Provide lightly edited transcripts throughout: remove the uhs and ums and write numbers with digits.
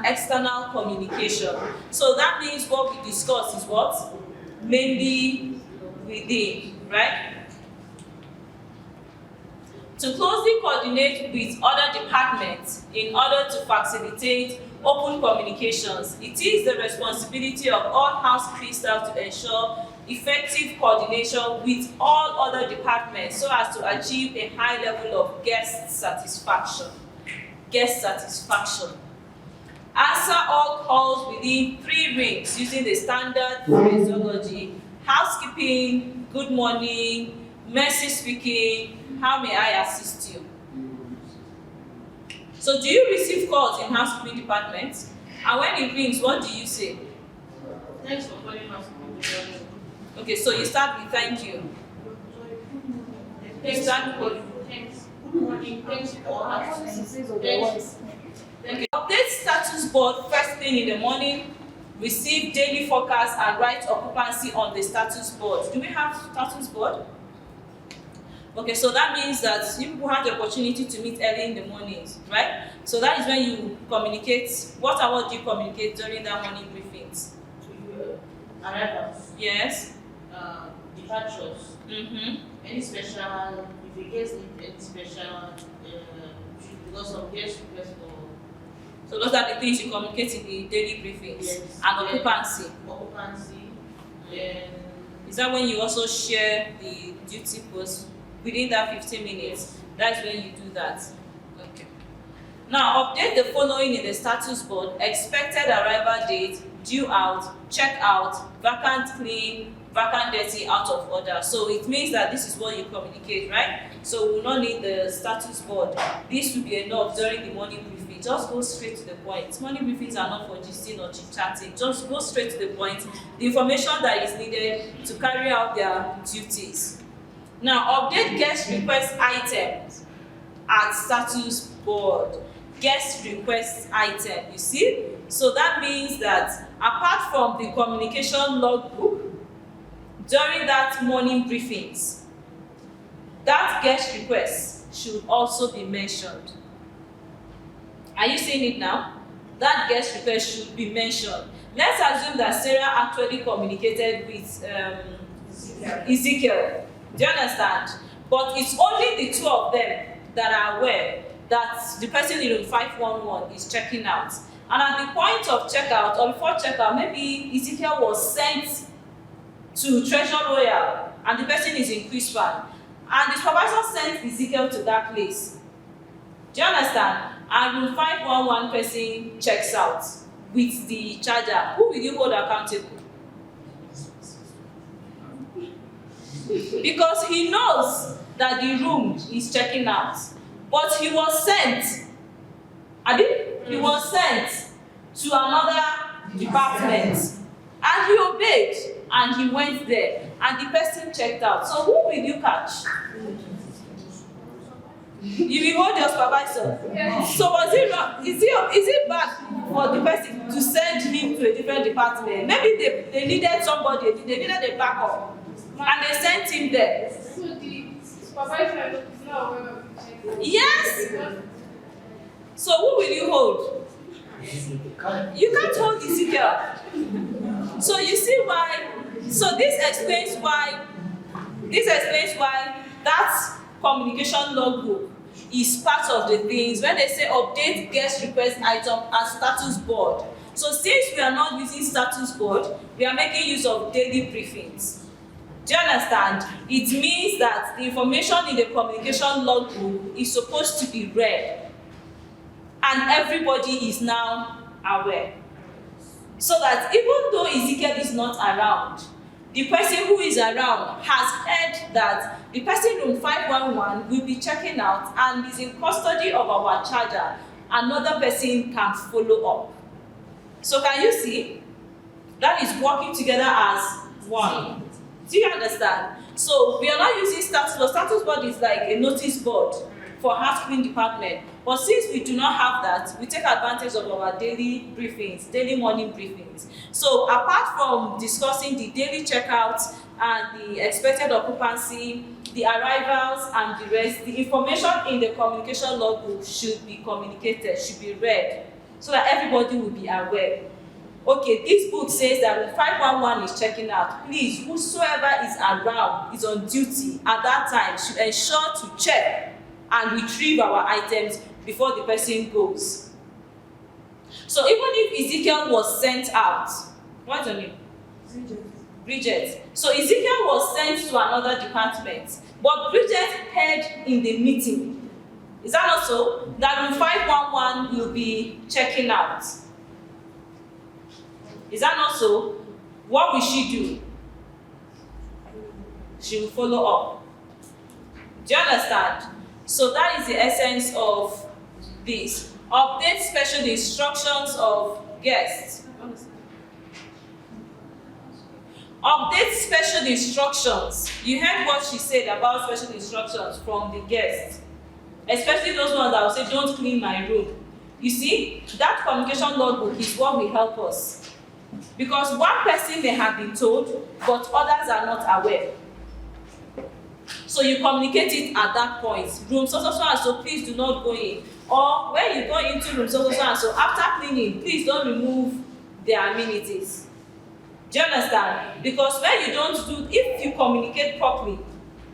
external communication. So that means what we discuss is what? Mainly within, right? To closely coordinate with other departments in order to facilitate open communications, it is the responsibility of all housekeeping staff to ensure effective coordination with all other departments so as to achieve a high level of guest satisfaction. Guest satisfaction. Answer all calls within 3 rings using the standard phraseology. Housekeeping, good morning, Mercy speaking, how may I assist you? So do you receive calls in housekeeping department? And when it rings, what do you say? Thanks for calling housekeeping department. Okay, so you start with thank you. Thanks. Thanks. Good morning. Thanks for us. Okay. Update status board first thing in the morning. Receive daily forecast and write occupancy on the status board. Do we have status board? Okay, so that means that you people have the opportunity to meet early in the mornings, right? So that is when you communicate. What do you communicate during that morning briefings? To you, arrivals. Yes. Departures. Any special, if you guys need any special, because of guest request for. So those are the things you communicate in the daily briefings. Yes. And occupancy. Occupancy. Is that when you also share the duty post within that 15 minutes? That's when you do that. Okay. Now update the following in the status board: expected arrival date, due out, check out, vacant clean, vacant dirty, out of order. So it means that this is what you communicate, right? So we will not need the status board. This will be enough during the morning briefing. Just go straight to the point. Morning briefings are not for gisting or chit-chatting. Just go straight to the point. The information that is needed to carry out their duties. Now update guest request items at status board. Guest request item, you see? So that means that apart from the communication logbook, during that morning briefings, that guest request should also be mentioned. Are you seeing it now? That guest request should be mentioned. Let's assume that Sarah actually communicated with Ezekiel. Do you understand? But it's only the 2 of them that are aware that the person in room 511 is checking out. And at the point of checkout or before checkout, maybe Ezekiel was sent to Treasure Royal and the person is in Crispan. And the supervisor sent Ezekiel to that place. Do you understand? And room 511 person checks out with the charger. Who will you hold accountable? Because he knows that the room is checking out. But he was sent. He was sent to another department. And he obeyed. And he went there. And the person checked out. So who will you catch? You will hold your supervisor. Yes. So was it wrong? Is it bad for the person to send him to a different department? Maybe they needed somebody, they needed a backup. And they sent him there. So the supervisor is not aware of it. Yes. So who will you hold? You can't hold Ezekiel. So you see why. So this explains why that communication logbook is part of the things when they say update guest request item and status board. So since we are not using status board, we are making use of daily briefings. Do you understand? It means that the information in the communication logbook is supposed to be read and everybody is now aware. So that even though Ezekiel is not around, the person who is around has heard that the person in room 511 will be checking out and is in custody of our charger. Another person can follow up. So can you see? That is working together as one. Do you understand? So we are not using status board. Status board is like a notice board for housekeeping department. But since we do not have that, we take advantage of our daily briefings, daily morning briefings. So apart from discussing the daily checkouts and the expected occupancy, the arrivals and the rest, the information in the communication logbook should be communicated, should be read. so that everybody will be aware. Okay, this book says that when 511 is checking out, please, whosoever is around, is on duty at that time, should ensure to check and retrieve our items before the person goes. So even if Ezekiel was sent out, what's your name? Bridget. So Ezekiel was sent to another department, but Bridget heard in the meeting. Is that not so? That room 511 will be checking out. Is that not so? What will she do? She will follow up. Do you understand? So that is the essence of this. Update special instructions of guests. Update special instructions. You heard what she said about special instructions from the guests. Especially those ones that will say, don't clean my room. You see, that communication logbook is what will help us. Because one person may have been told, but others are not aware. So you communicate it at that point. Room so and so, please do not go in. Or when you go into room so and so, after cleaning, please don't remove their amenities. Do you understand? Because when you don't do, if you communicate properly,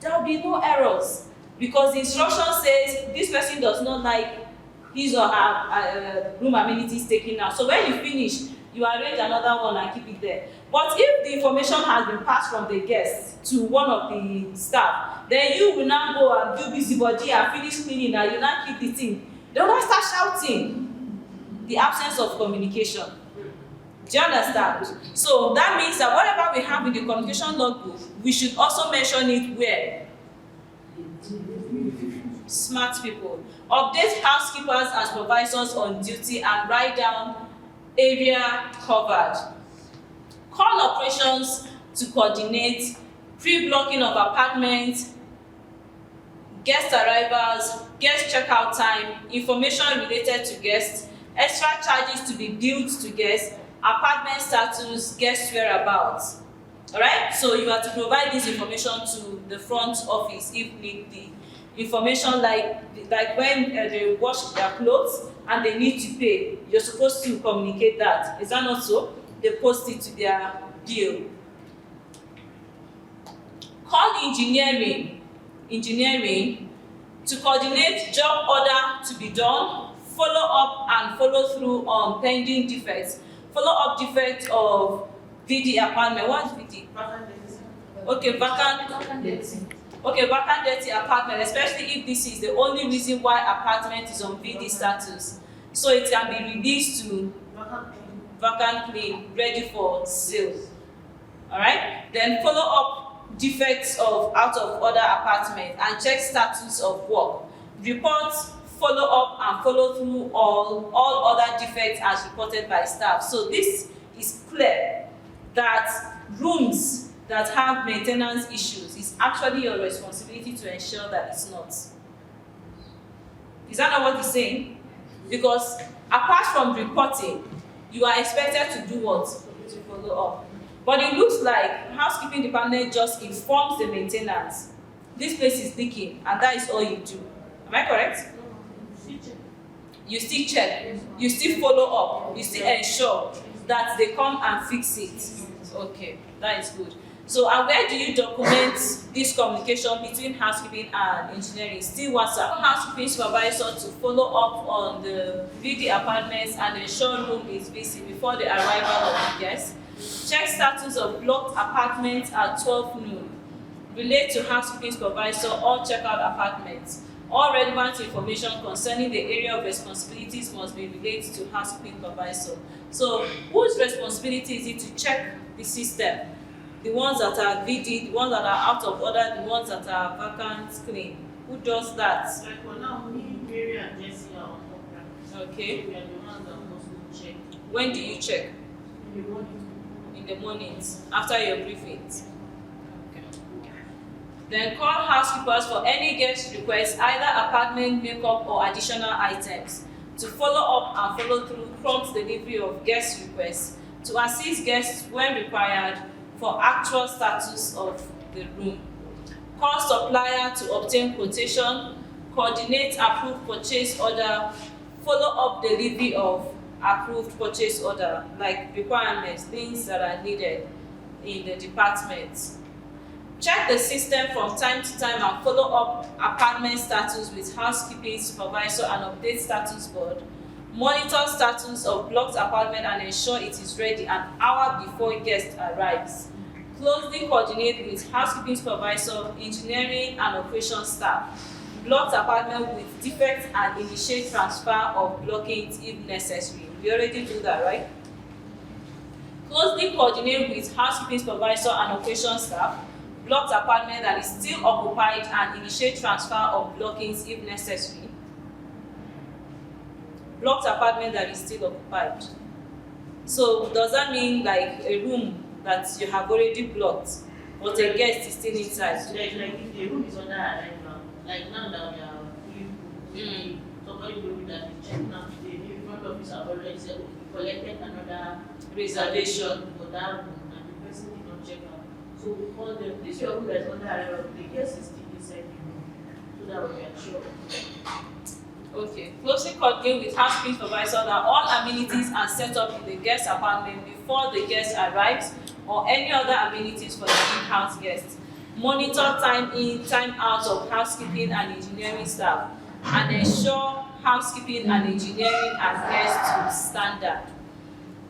there will be no errors. Because the instruction says this person does not like his or her room amenities taken out. So when you finish, you arrange another one and keep it there. But if the information has been passed from the guest to one of the staff, then you will now go and do busybody and finish cleaning and you now keep the thing. They will not start shouting. The absence of communication. Do you understand? So that means that whatever we have in the communication logbook, we should also mention it where? Smart people. Update housekeepers and supervisors on duty and write down area covered. Call operations to coordinate pre-blocking of apartments, guest arrivals, guest checkout time, information related to guests, extra charges to be billed to guests, apartment status, guest whereabouts. Alright? So you have to provide this information to the front office if need be. Information like when they wash their clothes and they need to pay, you're supposed to communicate that. Is that not so? They post it to their bill. Call engineering to coordinate job order to be done, follow up and follow through on pending defects. Follow up defect of VD apartment. What is VD? Okay, vacant. Okay, vacant dirty apartment, especially if this is the only reason why apartment is on VD status. So it can be released to vacant clean, ready for sale. Alright? Then follow up defects of out of order apartment and check status of work. Report, follow up and follow through all other defects as reported by staff. So this is clear that rooms that have maintenance issues, is actually your responsibility to ensure that it's not. Is that not what he's saying? Because apart from reporting, you are expected to do what? To follow up. But it looks like housekeeping department just informs the maintenance. This place is leaking, and that is all you do. Am I correct? You still check, you still follow up, you still ensure that they come and fix it. Okay, that is good. So, and where do you document this communication between housekeeping and engineering? Still WhatsApp. Housekeeping supervisor to follow up on the VD apartments and ensure room is busy before the arrival of the guests. Check status of blocked apartments at 12 noon. Relate to housekeeping supervisor or check out apartments. All relevant information concerning the area of responsibilities must be related to housekeeping supervisor. So, whose responsibility is it to check the system? The ones that are VD, the ones that are out of order, the ones that are vacant, clean. Who does that? Like for now, me, Mary and Jesse are on program. Okay. We are the ones that must check. When do you check? In the morning. In the mornings, after your briefings. Okay. Then call housekeepers for any guest requests, either apartment, makeup, or additional items. To follow up and follow through prompt delivery of guest requests. To assist guests when required, for actual status of the room. Call supplier to obtain quotation, coordinate approved purchase order, follow up delivery of approved purchase order, like requirements, things that are needed in the department. Check the system from time to time and follow up apartment status with housekeeping supervisor and update status board. Monitor status of blocked apartment and ensure it is ready an hour before guest arrives. Closely coordinate with housekeeping supervisor, engineering and operations staff. Blocked apartment with defects and initiate transfer of blockades if necessary. We already do that, right? Closely coordinate with housekeeping supervisor and operations staff. Blocked apartment that is still occupied and initiate transfer of blockings if necessary. Blocked apartment that is still occupied. So does that mean like a room that you have already blocked, but a guest is still inside? Like if the room is under arrival, like now that we are fully booked, somebody will be that is checking out today, maybe front office have already said, okay, we collected another Reservation for that room and the person did not check out. So we call them, this your room that is under arrival, the guest is still inside the room, so that we are sure. Okay. Closely coordinate with housekeeping supervisor that all amenities are set up in the guest apartment before the guest arrives or any other amenities for the in-house guests. Monitor time in, time out of housekeeping and engineering staff and ensure housekeeping and engineering adhere to standard.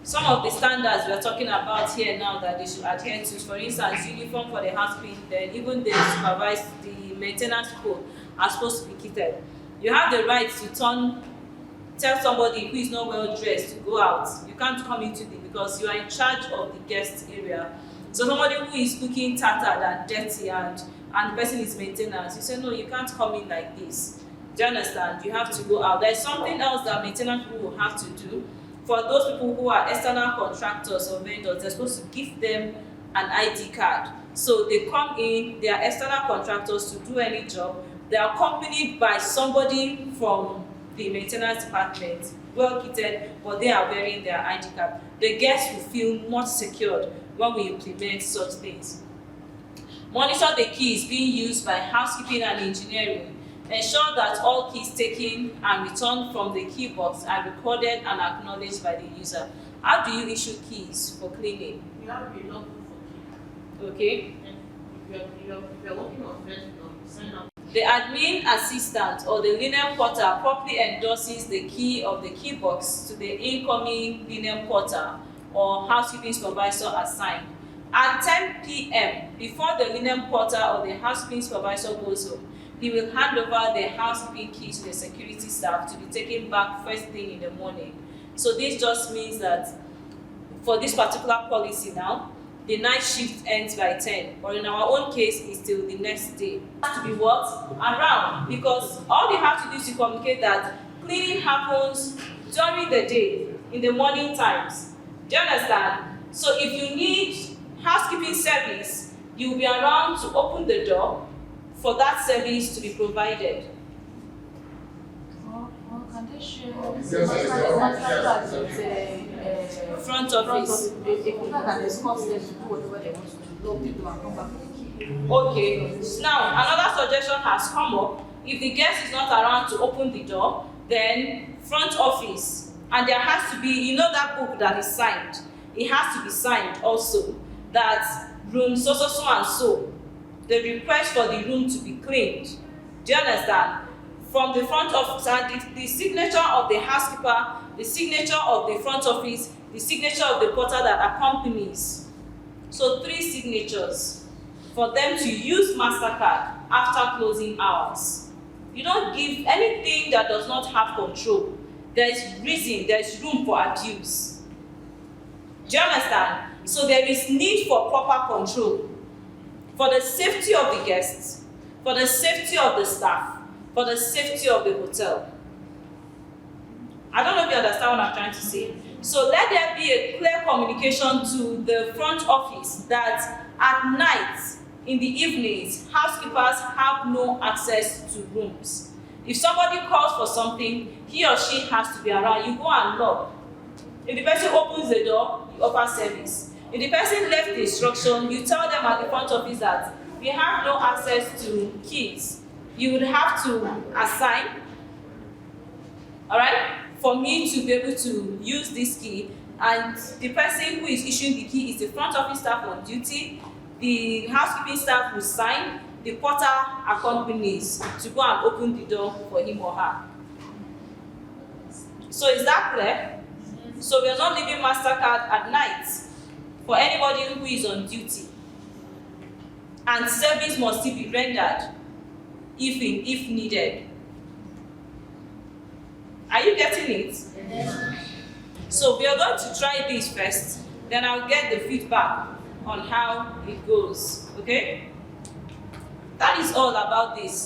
Some of the standards we are talking about here now that they should adhere to, for instance, uniform for the housekeeping, then even the supervised, the maintenance code are supposed to be kitted. You have the right to tell somebody who is not well dressed to go out. You can't come into because you are in charge of the guest area. So somebody who is looking tattered and dirty and the person is maintenance, you say no, you can't come in like this. Do you understand? You have to go out. There's something else that maintenance people will have to do. For those people who are external contractors or vendors, they're supposed to give them an ID card. So they come in, they are external contractors to do any job. They are accompanied by somebody from the maintenance department, well kitted, but they are wearing their ID card. The guests will feel much secured when we implement such things. Monitor the keys being used by housekeeping and engineering. Ensure that all keys taken and returned from the key box are recorded and acknowledged by the user. How do you issue keys for cleaning? You have to be login for key. Okay. And if you're working on first floor, sign up. The admin assistant or the linen porter properly endorses the key of the key box to the incoming linen porter or housekeeping supervisor assigned. At 10 p.m., before the linen porter or the housekeeping supervisor goes home, he will hand over the housekeeping key to the security staff to be taken back first thing in the morning. So this just means that for this particular policy now, the night shift ends by 10, or in our own case, it's till the next day. It has to be what? Around, because all they have to do is to communicate that cleaning happens during the day, in the morning times. Do you understand? So if you need housekeeping service, you will be around to open the door for that service to be provided. Can they share Front office. Okay. Now, another suggestion has come up. If the guest is not around to open the door, then front office. And there has to be, you know that book that is signed. It has to be signed also. That room so and so. The request for the room to be cleaned. Do you understand? From the front office, and the signature of the housekeeper, the signature of the front office, the signature of the porter that accompanies. So 3 signatures for them to use MasterCard after closing hours. You don't give anything that does not have control. There is reason, there is room for abuse. Do you understand? So there is need for proper control. For the safety of the guests, for the safety of the staff, for the safety of the hotel. I don't know if you understand what I'm trying to say. So let there be a clear communication to the front office that at night, in the evenings, housekeepers have no access to rooms. If somebody calls for something, he or she has to be around. You go and knock. If the person opens the door, you offer service. If the person left the instruction, you tell them at the front office that we have no access to keys. You would have to assign, all right, for me to be able to use this key, and the person who is issuing the key is the front office staff on duty. The housekeeping staff will sign, the porter accompanies to go and open the door for him or her. So is that clear? So we are not leaving MasterCard at night for anybody who is on duty. And service must still be rendered if needed. Are you getting it? So we are going to try this first, then I'll get the feedback on how it goes. Okay? That is all about this.